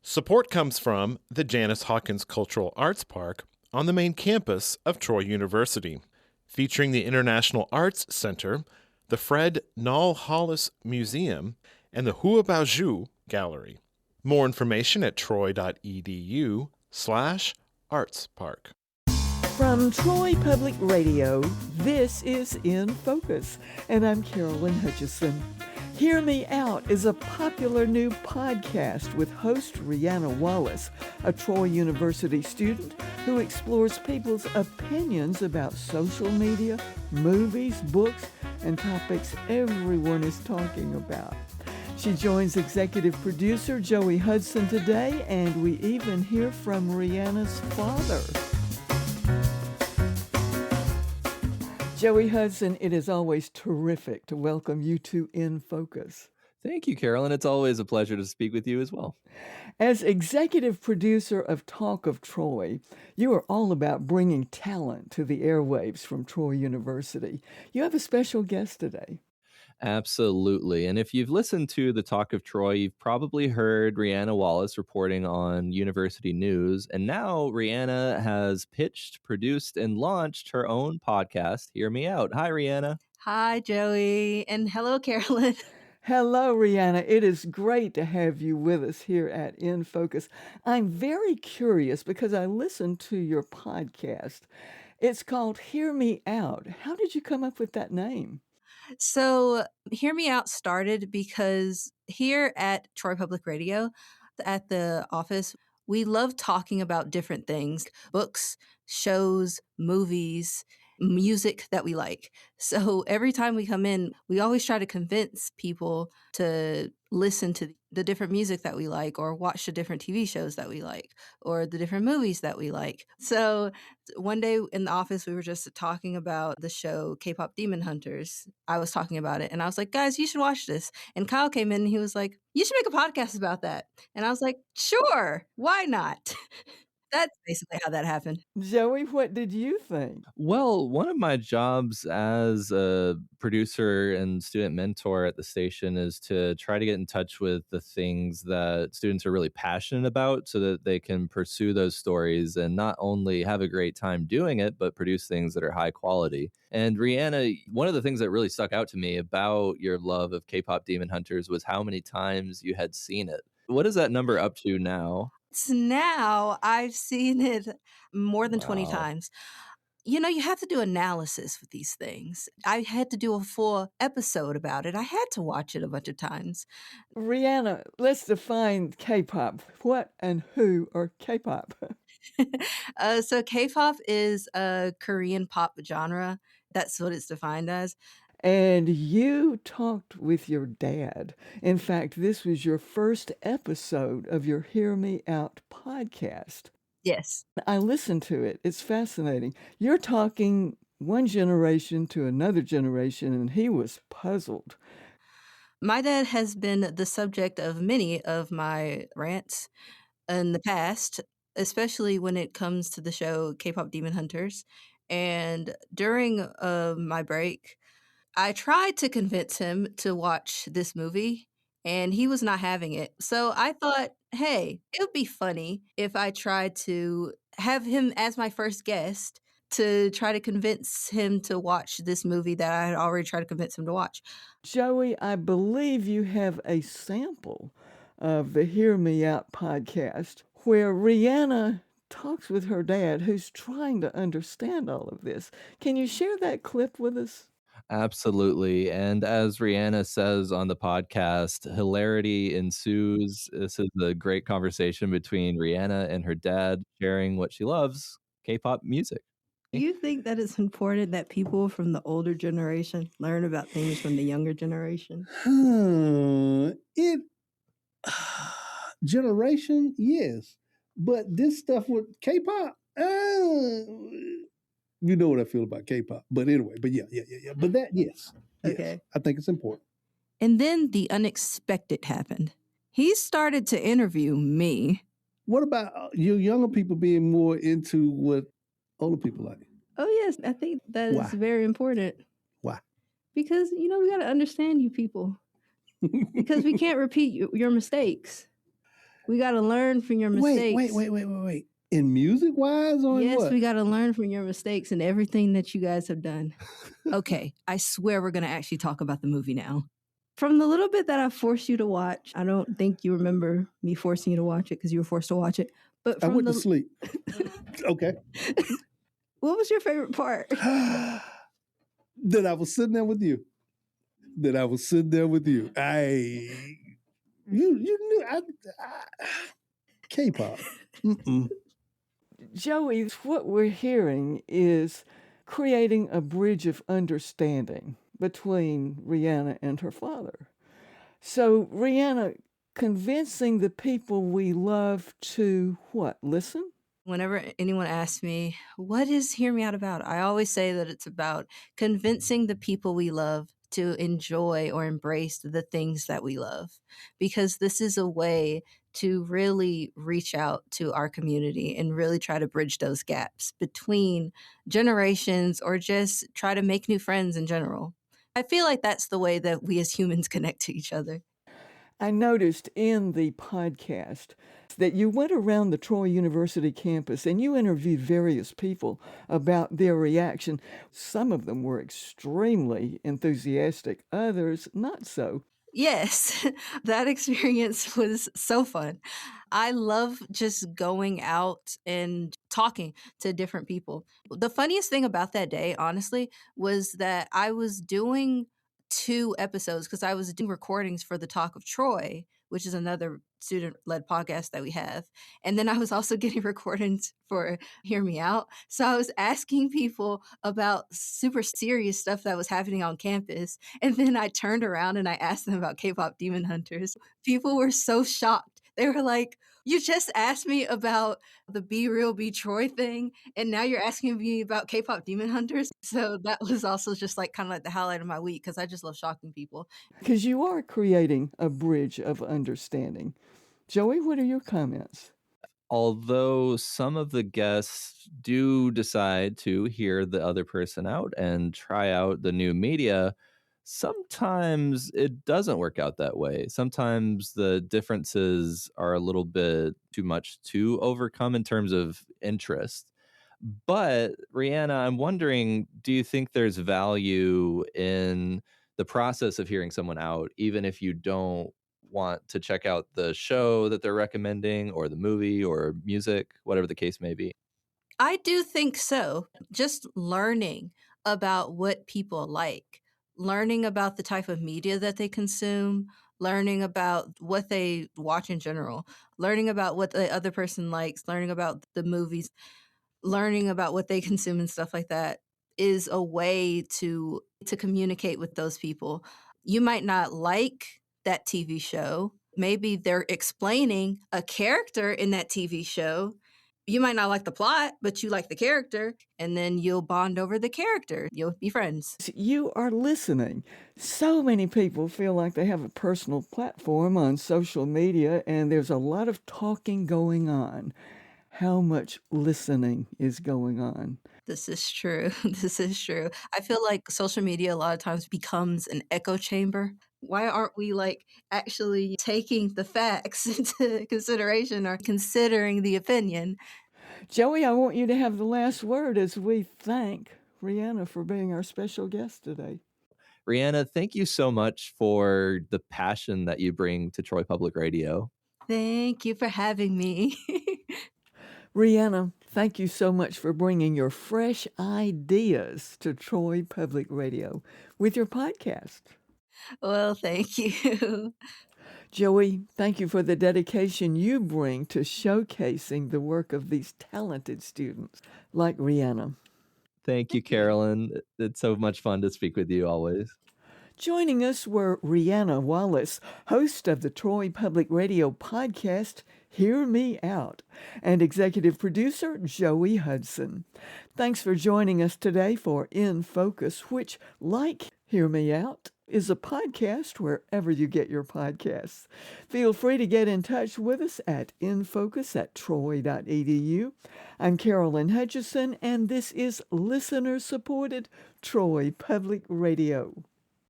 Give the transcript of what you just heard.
Support comes from the Janice Hawkins Cultural Arts Park on the main campus of Troy University, featuring the International Arts Center, the Fred Nall Hollis Museum, and the Hua Baoju Gallery. More information at troy.edu/artspark. From Troy Public Radio, this is In Focus, and I'm Carolyn Hutchison. Hear Me Out is a popular new podcast with host Rihanna Wallace, a Troy University student who explores people's opinions about social media, movies, books, and topics everyone is talking about. She joins executive producer Joey Hudson today, and we even hear from Rihanna's father. Joey Hudson, it is always terrific to welcome you to In Focus. Thank you, Carolyn. It's always a pleasure to speak with you as well. As executive producer of Talk of Troy, you are all about bringing talent to the airwaves from Troy University. You have a special guest today. Absolutely. And if you've listened to the Talk of Troy, you've probably heard Rihanna Wallace reporting on university news. And now Rihanna has pitched, produced, and launched her own podcast, Hear Me Out. Hi, Rihanna. Hi, Joey. And hello, Carolyn. Hello, Rihanna. It is great to have you with us here at In Focus. I'm very curious because I listened to your podcast. It's called Hear Me Out. How did you come up with that name? So, Hear Me Out started because here at Troy Public Radio, at the office, we love talking about different things, books, shows, movies, music that we like. So every time we come in, we always try to convince people to listen to the different music that we like, or watch the different TV shows that we like, or the different movies that we like. So one day in the office, we were just talking about the show K-pop Demon Hunters. I was talking about it, and I was like, guys, you should watch this. And Kyle came in and he was like, you should make a podcast about that. And I was like, sure, why not? That's basically how that happened. Joey, what did you think? Well, one of my jobs as a producer and student mentor at the station is to try to get in touch with the things that students are really passionate about so that they can pursue those stories and not only have a great time doing it, but produce things that are high quality. And Rihanna, one of the things that really stuck out to me about your love of K-pop Demon Hunters was how many times you had seen it. What is that number up to now? Now I've seen it more than 20 Wow. times. You know, you have to do analysis with these things. I had to do a full episode about it. I had to watch it a bunch of times. Rihanna, let's define K-pop. What and who are K-pop? So K-pop is a Korean pop genre. That's what it's defined as. And you talked with your dad. In fact, this was your first episode of your Hear Me Out podcast. Yes. I listened to it. It's fascinating. You're talking one generation to another generation, and he was puzzled. My dad has been the subject of many of my rants in the past, especially when it comes to the show K-pop Demon Hunters. And during my break, I tried to convince him to watch this movie, and he was not having it. So I thought, hey, it would be funny if I tried to have him as my first guest to try to convince him to watch this movie that I had already tried to convince him to watch. Joey, I believe you have a sample of the Hear Me Out podcast where Rihanna talks with her dad, who's trying to understand all of this. Can you share that clip with us? Absolutely. And as Rihanna says on the podcast, hilarity ensues. This is a great conversation between Rihanna and her dad sharing what she loves, K-pop music. Do you think that it's important that people from the older generation learn about things from the younger generation? Generation, yes. But this stuff with K-pop, you know what I feel about K-pop. But anyway, but yeah. But that, yes. Okay. I think it's important. And then the unexpected happened. He started to interview me. What about you younger people being more into what older people like? Oh, yes. I think that is Why? very important. Why? Because, you know, we got to understand you people. Because we can't repeat your mistakes. We got to learn from your mistakes. Wait. In music-wise or in Yes, what? we got to learn from your mistakes and everything that you guys have done. Okay, I swear we're going to actually talk about the movie now. From the little bit that I forced you to watch, I don't think you remember me forcing you to watch it because you were forced to watch it. But I from went to sleep. Okay. What was your favorite part? That I was sitting there with you. You knew K-pop. Joey, what we're hearing is creating a bridge of understanding between Rihanna and her father. So, Rihanna, convincing the people we love to what? Listen? Whenever anyone asks me, what is Hear Me Out about? I always say that it's about convincing the people we love to enjoy or embrace the things that we love. Because this is a way to really reach out to our community and really try to bridge those gaps between generations or just try to make new friends in general. I feel like that's the way that we as humans connect to each other. I noticed in the podcast that you went around the Troy University campus and you interviewed various people about their reaction. Some of them were extremely enthusiastic, others not so. Yes, that experience was so fun. I love just going out and talking to different people. The funniest thing about that day, honestly, was that I was doing 2 episodes because I was doing recordings for the Talk of Troy, which is another student led podcast that we have. And then I was also getting recordings for Hear Me Out. So I was asking people about super serious stuff that was happening on campus. And then I turned around and I asked them about K-pop Demon Hunters. People were so shocked. They were like, you just asked me about the Be Real Be Troy thing, and now you're asking me about K-pop Demon Hunters. So that was also just like kind of like the highlight of my week because I just love shocking people. Because you are creating a bridge of understanding. Joey, what are your comments? Although some of the guests do decide to hear the other person out and try out the new media, sometimes it doesn't work out that way. Sometimes the differences are a little bit too much to overcome in terms of interest. But Rihanna, I'm wondering, do you think there's value in the process of hearing someone out, even if you don't want to check out the show that they're recommending or the movie or music, whatever the case may be? I do think so. Just learning about what people like, learning about the type of media that they consume, learning about what they watch in general, learning about what the other person likes, learning about the movies, learning about what they consume and stuff like that is a way to communicate with those people. You might not like that TV show. Maybe they're explaining a character in that TV show. You might not like the plot, but you like the character, and then you'll bond over the character. You'll be friends. You are listening. So many people feel like they have a personal platform on social media, and there's a lot of talking going on. How much listening is going on? This is true. This is true. I feel like social media a lot of times becomes an echo chamber. Why aren't we like actually taking the facts into consideration or considering the opinion? Joey, I want you to have the last word as we thank Rihanna for being our special guest today. Rihanna, thank you so much for the passion that you bring to Troy Public Radio. Thank you for having me. Rihanna, thank you so much for bringing your fresh ideas to Troy Public Radio with your podcast. Well, thank you. Joey, thank you for the dedication you bring to showcasing the work of these talented students like Rihanna. Thank you, Carolyn. It's so much fun to speak with you always. Joining us were Rihanna Wallace, host of the Troy Public Radio podcast, Hear Me Out, and executive producer Joey Hudson. Thanks for joining us today for In Focus, which, like Hear Me Out, is a podcast wherever you get your podcasts. Feel free to get in touch with us at infocus@troy.edu. I'm Carolyn Hutchison, and this is listener-supported Troy Public Radio.